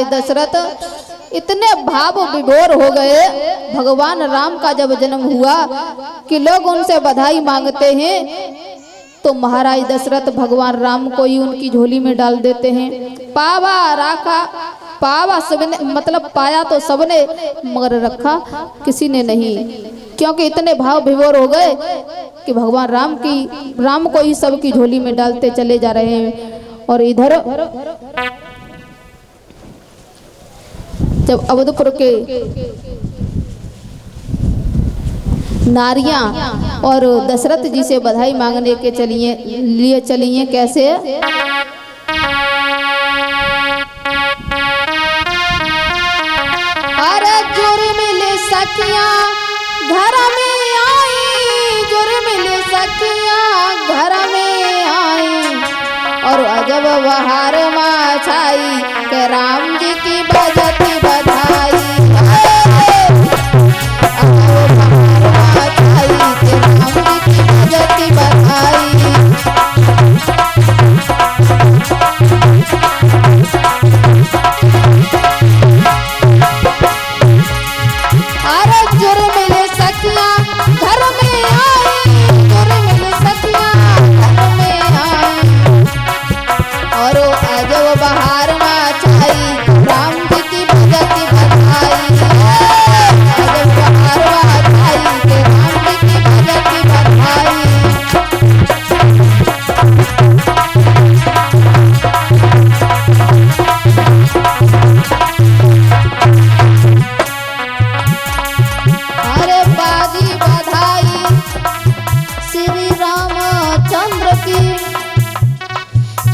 महाराज दशरथ इतने भाव विभोर हो गए भगवान राम का जब जन्म हुआ कि लोग उनसे बधाई मांगते हैं तो महाराज दशरथ भगवान राम को ही उनकी झोली में डाल देते हैं। पावा राखा, पावा सबने मतलब पाया तो सबने मगर रखा किसी ने नहीं, क्योंकि इतने भाव विभोर हो गए कि भगवान राम को ही सबकी झोली में डालते चले जा रहे हैं। और इधर जब अवधपुर के नारियां और दशरथ जी से बधाई मांगने के लिए चलिए कैसे? अरे जुर मिले सखियां घर में आई, जुर मिले सखियां घर में आई, और अजब बहार छाई के राम जी की बजती बधाई।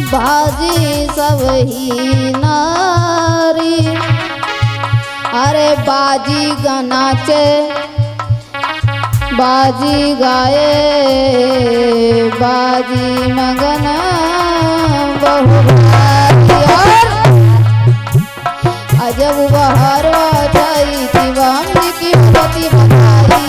बाजी सब ही नारी, अरे बाजी नाचे बाजी गाए बाजी मगन बहु भारी, और अजब बहार छाई थी राम जी की बजती बधाई।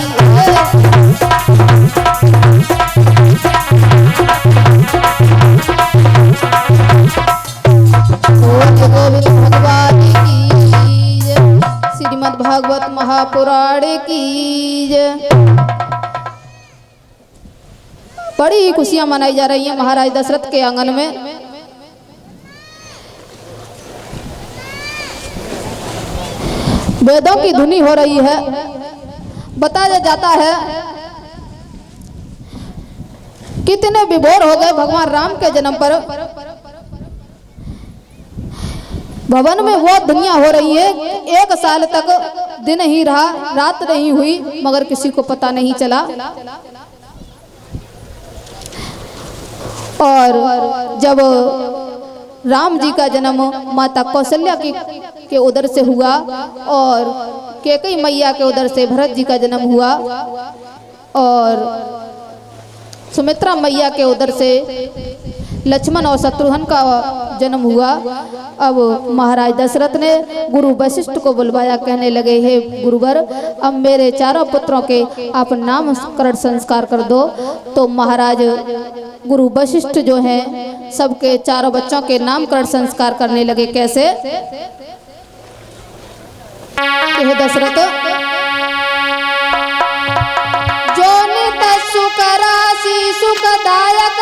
गोविंद भगवान की जय, श्रीमद् भागवत महापुराण की जय। बड़ी खुशियां मनाई जा रही हैं महाराज दशरथ के आंगन में। वेदों की धुनी हो रही है। बताया जाता है कितने विभोर हो गए भगवान राम के जन्म पर। भवन में वो दुनिया हो रही है, 1 साल तक दिन ही रहा, रात नहीं हुई, मगर किसी को पता नहीं चला। और जब राम जी का जन्म माता कौशल्या के उदर से हुआ और कैकेयी मैया के उदर से भरत जी का जन्म हुआ और सुमित्रा मैया के उदर से लक्ष्मण और शत्रुघ्न का जन्म हुआ। अब महाराज दशरथ ने गुरु वशिष्ठ को बुलवाया, कहने लगे हे गुरुवर, अब मेरे चारों पुत्रों के आप नामकरण संस्कार कर दो। तो महाराज गुरु वशिष्ठ जो हैं सबके चारों बच्चों के नामकरण संस्कार करने लगे। कैसे? हे दशरथ, जो नित सुख राशि सुखदायक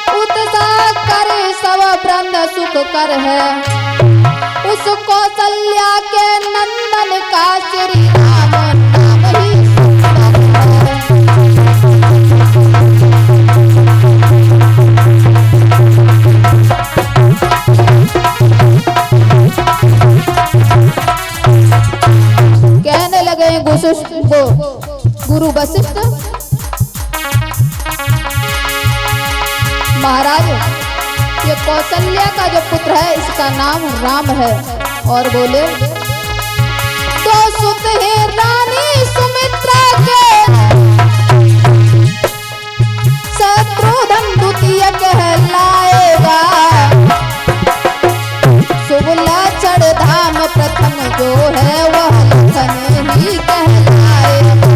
उत्साह करे सब ब्रह्म सुख कर है, उस कौशल्या के नंदन का श्री राम नाम ही कहने लगे गुरु वशिष्ठ, महाराज ये कौशल्या का जो पुत्र है इसका नाम राम है। और बोले तो सुत है रानी सुमित्रा के शत्रुघ्न द्वितीय कहलाएगा, सुबला चढ़ धाम प्रथम जो है वह लखन ही कहलाएगा।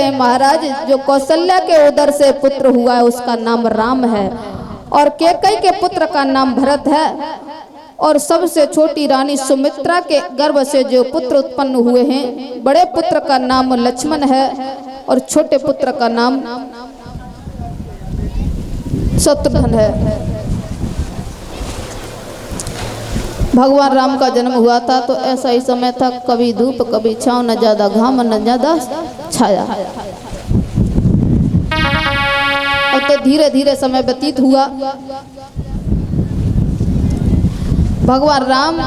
लगे महाराज जो कौशल्या के उदर से पुत्र हुआ है उसका नाम राम है और कैकेयी के पुत्र का नाम भरत है और सबसे छोटी रानी सुमित्रा के गर्भ से जो पुत्र उत्पन्न हुए हैं बड़े पुत्र का नाम लक्ष्मण है और छोटे पुत्र का नाम शत्रुघ्न है। भगवान राम का जन्म हुआ था तो ऐसा ही समय था, कभी धूप कभी छांव, न ज्यादा घाम न ज्यादा छाया। और तो धीरे धीरे समय व्यतीत हुआ। भगवान राम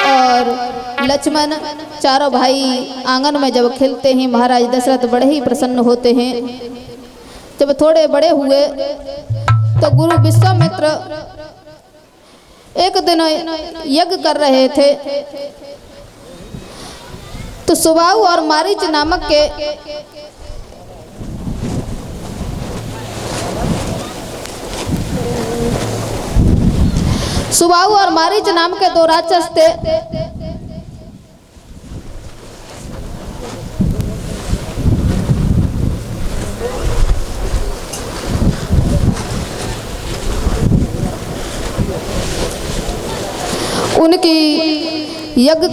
और लक्ष्मण चारों भाई आंगन में जब खेलते हैं महाराज दशरथ बड़े ही प्रसन्न होते हैं। जब थोड़े बड़े हुए तो गुरु विश्वामित्र एक दिन यज्ञ कर रहे थे तो सुबाहु और मारीच नामक के सुबाहु और मारीच नाम के दो राक्षस थे। उनकी यज्ञ